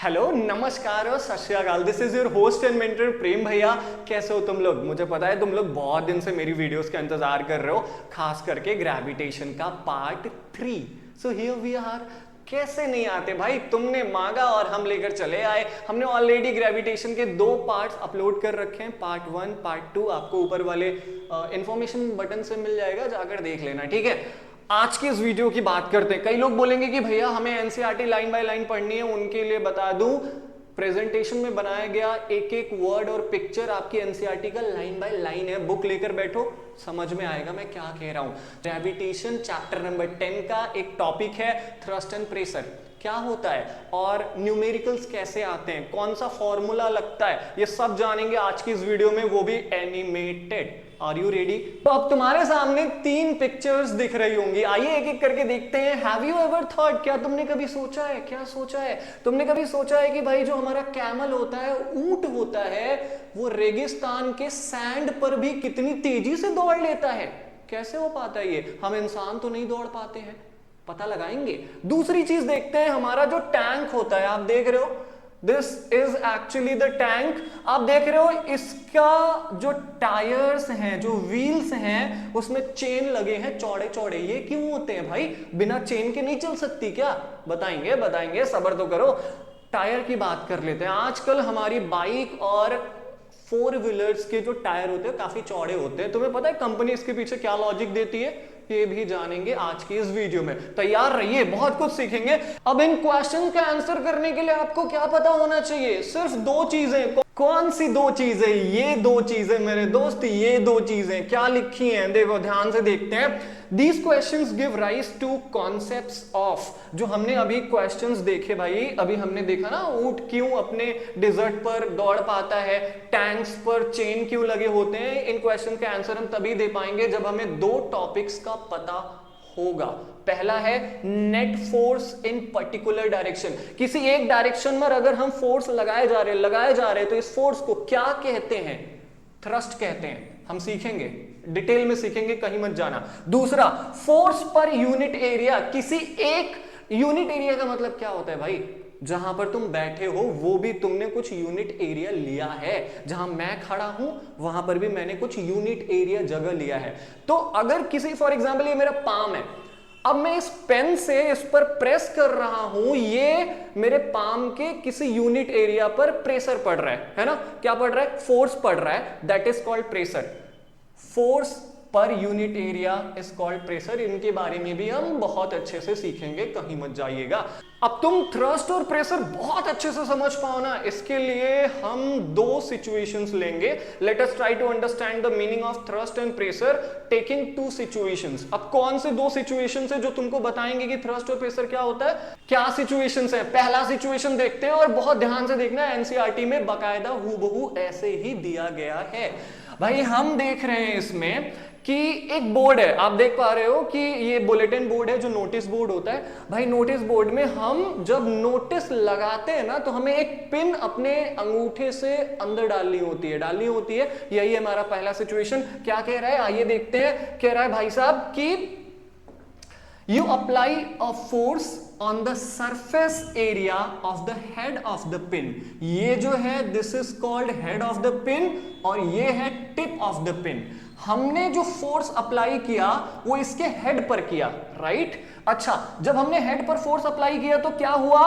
Hello, नमस्कार और सत श्री अकाल। This is your host and mentor Prem भैया। कैसे हो तुम लोग? मुझे पता है तुम लोग बहुत दिन से मेरी वीडियोस का इंतजार कर रहे हो, खास करके ग्रेविटेशन का part 3। So here we are. कैसे नहीं आते भाई, तुमने मांगा और हम लेकर चले आए। हमने ऑलरेडी ग्रेविटेशन के 2 पार्ट्स अपलोड कर रखे हैं, पार्ट 1 पार्ट 2। आपको ऊपर वाले इंफॉर्मेशन बटन से मिल जाएगा, जाकर देख लेना, ठीक है। आज की इस वीडियो की बात करते हैं। कई लोग बोलेंगे कि भैया हमें एनसीईआरटी लाइन बाय लाइन पढ़नी है, उनके लिए बता दूं प्रेजेंटेशन में बनाया गया एक एक वर्ड और पिक्चर आपकी एनसीईआरटी का लाइन बाय लाइन है। बुक लेकर बैठो, समझ में आएगा मैं क्या कह रहा हूं। ग्रेविटेशन चैप्टर नंबर 10 का एक टॉपिक है थ्रस्ट एंड प्रेशर, क्या होता है और न्यूमेरिकल्स कैसे आते हैं, कौन सा फॉर्मूला लगता है, ये सब जानेंगे आज की इस वीडियो में, वो भी एनिमेटेड। Are you ready? तो अब तुम्हारे सामने 3 पिक्चर्स दिख रही होंगी। आइए एक एक करके देखते हैं। हैव यू एवर थॉट, क्या तुमने कभी सोचा है, क्या सोचा है तुमने कभी सोचा है कि भाई जो हमारा कैमल होता है, ऊंट होता है, वो रेगिस्तान के सैंड पर भी कितनी तेजी से दौड़ लेता है? कैसे हो पाता है ये? हम इंसान तो नहीं दौड़ पाते हैं, पता लगाएंगे। दूसरी चीज देखते हैं, हमारा जो टैंक होता है, आप देख रहे हो, this is actually the tank. आप देख रहे हो इसका जो टायर्स हैं, जो व्हील्स हैं, उसमें चेन लगे हैं चौड़े चौड़े। ये क्यों होते हैं भाई? बिना चेन के नहीं चल सकती क्या? बताएंगे बताएंगे, सब्र तो करो। टायर की बात कर लेते हैं। आजकल हमारी बाइक और 4 व्हीलर्स के जो टायर होते हैं काफी चौड़े होते हैं। तुम्हें पता है कंपनी इसके पीछे क्या लॉजिक देती है? ये भी जानेंगे आज की इस वीडियो में। तैयार रहिए, बहुत कुछ सीखेंगे। अब इन क्वेश्चन का आंसर करने के लिए आपको क्या पता होना चाहिए? सिर्फ 2 चीजें। कौन सी 2 चीजें? ये 2 चीजें मेरे दोस्त, ये 2 चीजें क्या लिखी हैं, देखो ध्यान से देखते हैं। These questions give rise to concepts of, जो हमने अभी क्वेश्चंस देखे भाई, अभी हमने देखा ना, ऊंट क्यों अपने डिजर्ट पर दौड़ पाता है, टैंक्स पर चेन क्यों लगे होते हैं। इन क्वेश्चन के आंसर हम तभी दे पाएंगे जब हमें 2 टॉपिक्स का पता होगा। पहला है net force in particular direction. किसी एक डायरेक्शन में अगर हम फोर्स लगाए जा रहे तो इस फोर्स को क्या कहते हैं? थ्रस्ट कहते हैं। हम सीखेंगे, डिटेल में सीखेंगे, कहीं मत जाना। दूसरा, फोर्स पर यूनिट एरिया। किसी एक यूनिट एरिया का मतलब क्या होता है भाई? जहां पर तुम बैठे हो वो भी तुमने कुछ यूनिट एरिया लिया है। जहां मैं खड़ा हूं वहां पर भी मैंने कुछ यूनिट एरिया जगह लिया है। तो अगर किसी, फॉर एग्जाम्पल ये मेरा पाम है, अब मैं इस पेन से इस पर प्रेस कर रहा हूं, ये मेरे पाम के किसी यूनिट एरिया पर प्रेशर पड़ रहा है ना? क्या पड़ रहा है? फोर्स पड़ रहा है, that is called pressure. Force per unit area is called pressure. इनके बारे में भी हम बहुत अच्छे से सीखेंगे, कहीं मत जाइएगा। अब तुम थ्रस्ट और प्रेशर बहुत अच्छे से समझ पाओ ना, इसके लिए हम 2 सिचुएशंस लेंगे। Let us try to understand the meaning of thrust and pressure taking 2 situations. अब कौन से 2 सिचुएशंस है जो तुमको बताएंगे कि थ्रस्ट और प्रेशर क्या होता है? क्या सिचुएशंस है? पहला सिचुएशन देखते हैं और बहुत ध्यान से देखना, एनसीईआरटी में बाकायदा हूबहू ऐसे ही दिया गया है। भाई हम देख रहे हैं इसमें कि एक बोर्ड है, आप देख पा रहे हो कि ये बुलेटिन बोर्ड है, जो नोटिस बोर्ड होता है। भाई नोटिस बोर्ड में हम जब नोटिस लगाते हैं ना, तो हमें एक पिन अपने अंगूठे से अंदर डालनी होती है। यही हमारा पहला सिचुएशन। क्या कह रहा है आइए देखते हैं। कह रहा है भाई साहब कि you apply a force on the surface area of the head of the pin। ये जो है this is called head of the pin और ये है tip of the pin। हमने जो फोर्स अप्लाई किया वो इसके हेड पर किया, राइट? अच्छा, जब हमने हेड पर फोर्स अप्लाई किया तो क्या हुआ?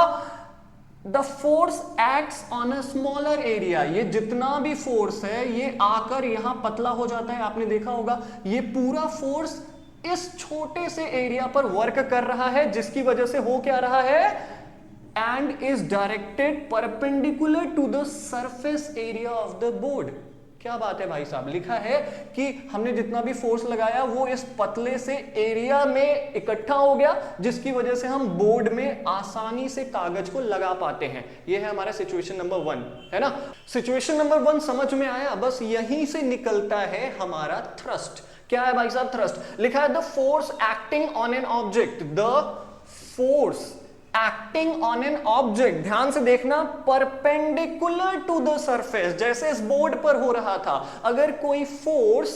The force acts on a smaller area. ये जितना भी फोर्स है ये आकर यहां पतला हो जाता है। आपने देखा होगा ये पूरा फोर्स इस छोटे से एरिया पर वर्क कर रहा है, जिसकी वजह से हो क्या रहा है? And is directed perpendicular to the surface area of the board. क्या बात है भाई साहब? लिखा है कि हमने जितना भी फोर्स लगाया वो इस पतले से एरिया में इकट्ठा हो गया, जिसकी वजह से हम बोर्ड में आसानी से कागज को लगा पाते हैं। ये है हमारा सिचुएशन नंबर 1, है ना? सिचुएशन नंबर 1 समझ में आया? बस यहीं से निकलता है हमारा थ्रस्ट। क्या है भाई साहब? थ्रस्ट लिखा है the force acting on an object. The force acting on an object, ध्यान से देखना, परपेंडिकुलर टू द सरफेस। जैसे इस बोर्ड पर हो रहा था, अगर कोई फोर्स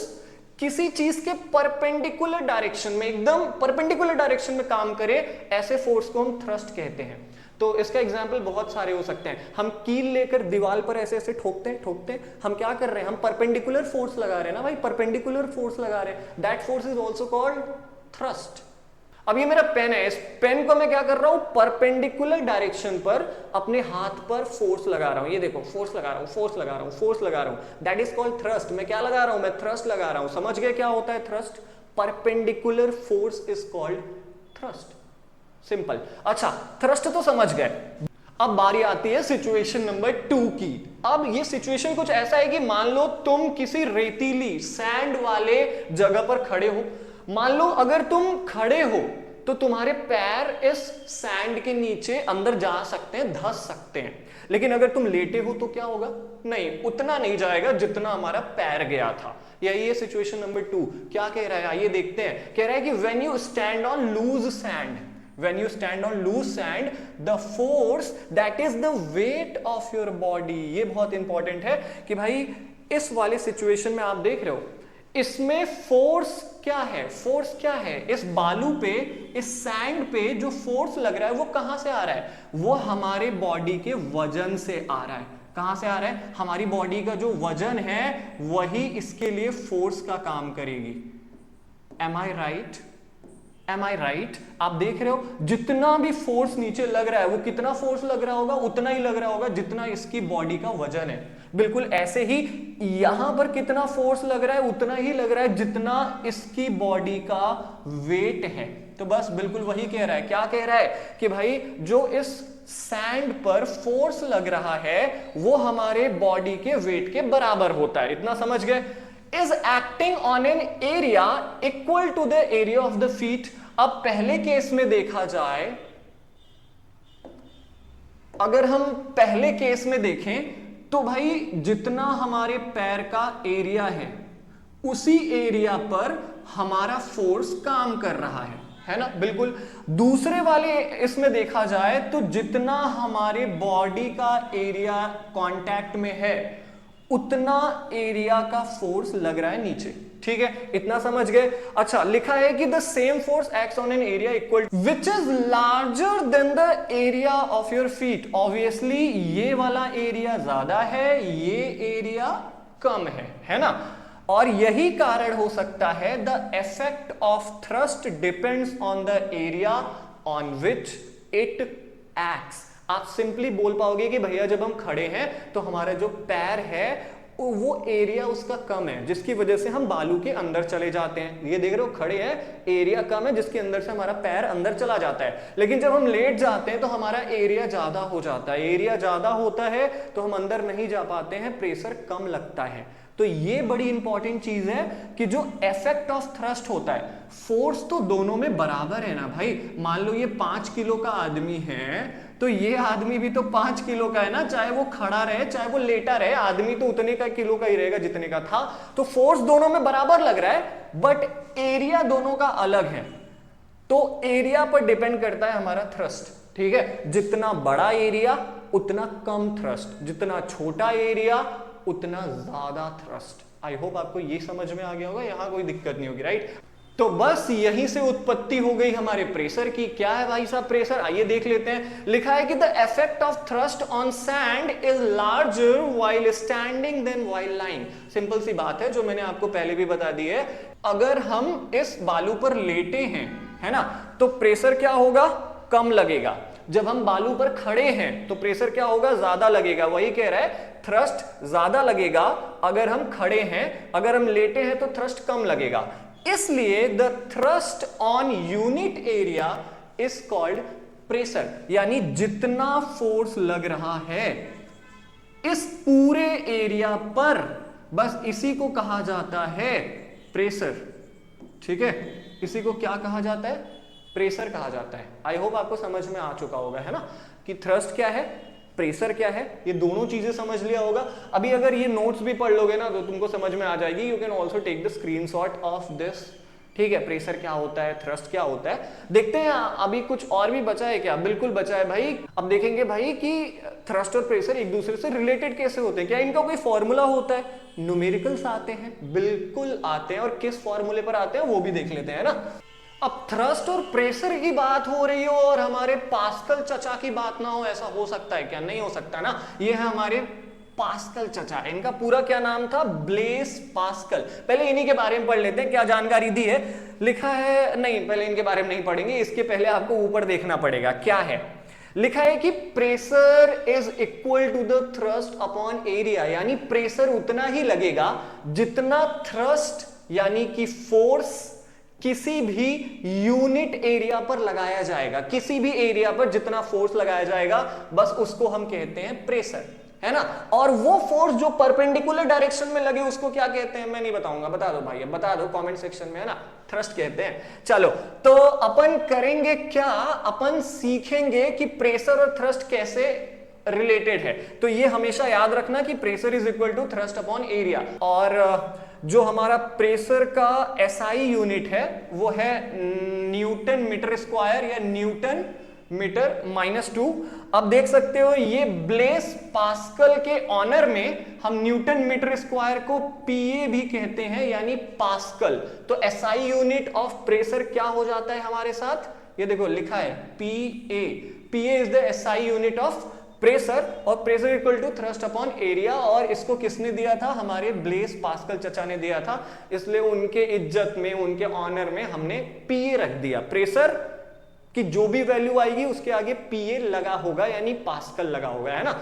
किसी चीज के परपेंडिकुलर डायरेक्शन में, एकदम परपेंडिकुलर डायरेक्शन में काम करे, ऐसे फोर्स को हम थ्रस्ट कहते हैं। तो इसका एग्जाम्पल बहुत सारे हो सकते हैं। हम कील लेकर दीवार पर ऐसे ऐसे ठोकते हैं, हम क्या कर रहे हैं, हम परपेंडिकुलर फोर्स लगा रहे हैं ना भाई, परपेंडिकुलर फोर्स लगा रहे हैं, that force is also called thrust. अब ये मेरा पेन है, इस पेन को मैं क्या कर रहा हूं, परपेंडिकुलर डायरेक्शन पर अपने हाथ पर फोर्स लगा रहा हूं, ये देखो फोर्स लगा रहा हूं, फोर्स लगा रहा हूं, फोर्स लगा रहा हूं, दैट इज कॉल्ड थ्रस्ट। मैं क्या लगा रहा हूं, मैं थ्रस्ट लगा रहा हूं। समझ गए क्या होता है thrust? Perpendicular force is called thrust, simple. अच्छा, थ्रस्ट तो समझ गए। अब बारी आती है सिचुएशन नंबर 2 की। अब ये सिचुएशन कुछ ऐसा है कि मान लो तुम किसी रेतीली सैंड वाले जगह पर खड़े हो। मान लो अगर तुम खड़े हो तो तुम्हारे पैर इस सैंड के नीचे अंदर जा सकते हैं, धंस सकते हैं। लेकिन अगर तुम लेटे हो तो क्या होगा? नहीं, उतना नहीं जाएगा जितना हमारा पैर गया था। यही है सिचुएशन नंबर 2। क्या कह रहा है, आइए देखते हैं। कह रहा है कि when you stand on loose sand, when you stand on loose sand, the force that is the weight of your body। ये बहुत इंपॉर्टेंट है कि भाई इस वाले सिचुएशन में आप देख रहे हो, इसमें फोर्स क्या है, फोर्स क्या है, इस बालू पे, इस सैंड पे जो फोर्स लग रहा है वो कहां से आ रहा है? वो हमारे बॉडी के वजन से आ रहा है। कहां से आ रहा है? हमारी बॉडी का जो वजन है वही इसके लिए फोर्स का काम करेगी। एम आई राइट? एम आई राइट? आप देख रहे हो जितना भी फोर्स नीचे लग रहा है वो कितना फोर्स लग रहा होगा? उतना ही लग रहा होगा जितना इसकी बॉडी का वजन है। बिल्कुल ऐसे ही यहां पर कितना फोर्स लग रहा है उतना ही लग रहा है जितना इसकी बॉडी का वेट है। तो बस बिल्कुल वही कह रहा है। क्या कह रहा है कि भाई जो इस सैंड पर फोर्स लग रहा है वो हमारे बॉडी के वेट के बराबर होता है। इतना समझ गए? is acting on an area equal to the area of the feet। अब पहले केस में देखा जाए, अगर हम पहले केस में देखें तो भाई जितना हमारे पैर का एरिया है उसी एरिया पर हमारा फोर्स काम कर रहा है ना? बिल्कुल। दूसरे वाले इसमें देखा जाए तो जितना हमारे बॉडी का एरिया कांटेक्ट में है उतना एरिया का फोर्स लग रहा है नीचे। ठीक है, इतना समझ गए? अच्छा, लिखा है कि the same force acts on an area equal which is larger than the area of your feet. Obviously ये वाला एरिया ज्यादा है, ये एरिया कम है ना? और यही कारण हो सकता है the effect of thrust depends on the area on which it acts. आप सिंपली बोल पाओगे कि भैया जब हम खड़े हैं तो हमारा जो पैर है वो एरिया उसका कम है, जिसकी वजह से हम बालू के अंदर चले जाते हैं। ये देख रहे हो, खड़े हैं, एरिया कम है जिसके अंदर से हमारा पैर अंदर चला जाता है। लेकिन जब हम लेट जाते हैं तो हमारा एरिया ज्यादा हो जाता है। एरिया ज्यादा होता है तो हम अंदर नहीं जा पाते हैं, प्रेशर कम लगता है। तो ये बड़ी इंपॉर्टेंट चीज है कि जो इफेक्ट ऑफ थ्रस्ट होता है, फोर्स तो दोनों में बराबर है ना भाई। मान लो ये 5 किलो का आदमी है तो ये आदमी भी तो 5 किलो का है ना, चाहे वो खड़ा रहे चाहे वो लेटा रहे, आदमी तो उतने का किलो का ही रहेगा जितने का था। तो फोर्स दोनों में बराबर लग रहा है, बट एरिया दोनों का अलग है। तो एरिया पर डिपेंड करता है हमारा थ्रस्ट। ठीक है, जितना बड़ा एरिया उतना कम थ्रस्ट, जितना छोटा एरिया उतना ज्यादा थ्रस्ट। आई होप आपको ये समझ में आ गया होगा, यहां कोई दिक्कत नहीं होगी, राइट? तो बस यहीं से उत्पत्ति हो गई हमारे प्रेशर की। क्या है भाई साहब प्रेशर? आइए देख लेते हैं। लिखा है कि the effect of thrust on sand is larger while standing than while lying. Simple सी बात है जो मैंने आपको पहले भी बता दी है। अगर हम इस बालू पर लेटे हैं, है ना, तो प्रेशर क्या होगा? कम लगेगा। जब हम बालू पर खड़े हैं तो प्रेशर क्या होगा? ज्यादा लगेगा। वही कह रहा है, थ्रस्ट ज्यादा लगेगा अगर हम खड़े हैं, अगर हम लेटे हैं तो थ्रस्ट कम लगेगा। इसलिए the thrust on unit area is called pressure. यानी जितना फोर्स लग रहा है इस पूरे एरिया पर, बस इसी को कहा जाता है प्रेशर। ठीक है, इसी को क्या कहा जाता है? प्रेशर कहा जाता है। आई होप आपको समझ में आ चुका होगा, है ना, कि थ्रस्ट क्या है, प्रेशर क्या है। ये दोनों चीजें समझ लिया होगा। अभी अगर ये नोट्स भी पढ़ लोगे ना तो तुमको समझ में आ जाएगी। You can also take the screenshot of this. ठीक है, प्रेशर क्या होता है, थ्रस्ट क्या होता है। देखते हैं अभी कुछ और भी बचा है क्या? बिल्कुल बचा है भाई। अब देखेंगे भाई कि थ्रस्ट और प्रेशर एक दूसरे से रिलेटेड कैसे होते हैं। क्या इनका कोई फॉर्मूला होता है? न्यूमेरिकल्स आते हैं, बिल्कुल आते हैं। और किस फॉर्मूले पर आते हैं वो भी देख लेते हैं ना। अब थ्रस्ट और प्रेशर की बात हो रही हो और हमारे पास्कल चचा की बात ना हो, ऐसा हो सकता है क्या? नहीं हो सकता ना। ये है हमारे पास्कल चचा, इनका पूरा क्या नाम था? Blaise Pascal. पहले इन्हीं के बारे में पढ़ लेते हैं, क्या जानकारी दी है। लिखा है, नहीं पहले इनके बारे में नहीं पढ़ेंगे, इसके पहले आपको ऊपर देखना पड़ेगा क्या है। लिखा है कि pressure is equal to the thrust upon area, यानी प्रेशर उतना ही लगेगा जितना थ्रस्ट यानी कि फोर्स किसी भी यूनिट एरिया पर लगाया जाएगा। किसी भी एरिया पर जितना फोर्स लगाया जाएगा बस उसको हम कहते हैं प्रेशर, है ना। और वो फोर्स जो परपेंडिकुलर डायरेक्शन में लगे उसको क्या कहते हैं? मैं नहीं बताऊंगा, बता दो भाई, बता दो कमेंट सेक्शन में, है ना। थ्रस्ट कहते हैं। चलो तो अपन करेंगे क्या, अपन सीखेंगे कि प्रेशर और थ्रस्ट कैसे रिलेटेड है। तो ये हमेशा याद रखना कि pressure is equal to thrust upon area. और जो हमारा प्रेशर का एसआई यूनिट है वो है न्यूटन मीटर स्क्वायर या न्यूटन मीटर -2। अब देख सकते हो ये ब्लेस पास्कल के ऑनर में हम न्यूटन मीटर स्क्वायर को पीए भी कहते हैं, यानी पास्कल। तो एसआई यूनिट ऑफ प्रेशर क्या हो जाता है हमारे साथ? ये देखो लिखा है PA. PA is the SI unit of pressure, और pressure equal to thrust upon area. और इसको किसने दिया था? हमारे ब्लेस पास्कल चचा ने दिया था, इसलिए उनके इज्जत में, उनके ऑनर में हमने पीए रख दिया। प्रेशर कि जो भी वैल्यू आएगी उसके आगे पीए लगा होगा, यानी पास्कल लगा होगा, है ना।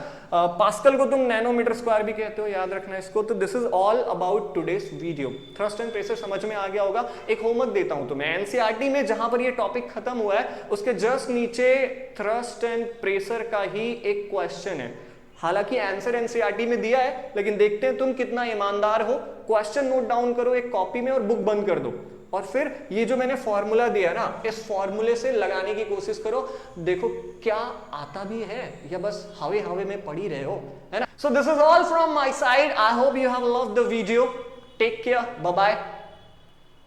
पास्कल को तुम नैनोमीटर स्क्वायर भी कहते हो, याद रखना इसको। तो this is all about today's video. Thrust and pressure समझ में आ गया होगा। एक होमवर्क देता हूं तुम्हें, एनसीईआरटी में जहां पर ये टॉपिक खत्म हुआ है उसके जस्ट नीचे थ्रस्ट एंड प्रेशर का ही एक क्वेश्चन है। हालांकि आंसर एनसीईआरटी में दिया है, लेकिन देखते हैं तुम कितना ईमानदार हो। क्वेश्चन नोट डाउन करो एक कॉपी में और बुक बंद कर दो, और फिर ये जो मैंने फॉर्मूला दिया ना, इस फॉर्मूले से लगाने की कोशिश करो। देखो क्या आता भी है या बस हवे हवे में पड़ी रहे हो, है ना। So this is all from my side. I hope you have loved the video. Take care, bye bye,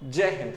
Jai Hind.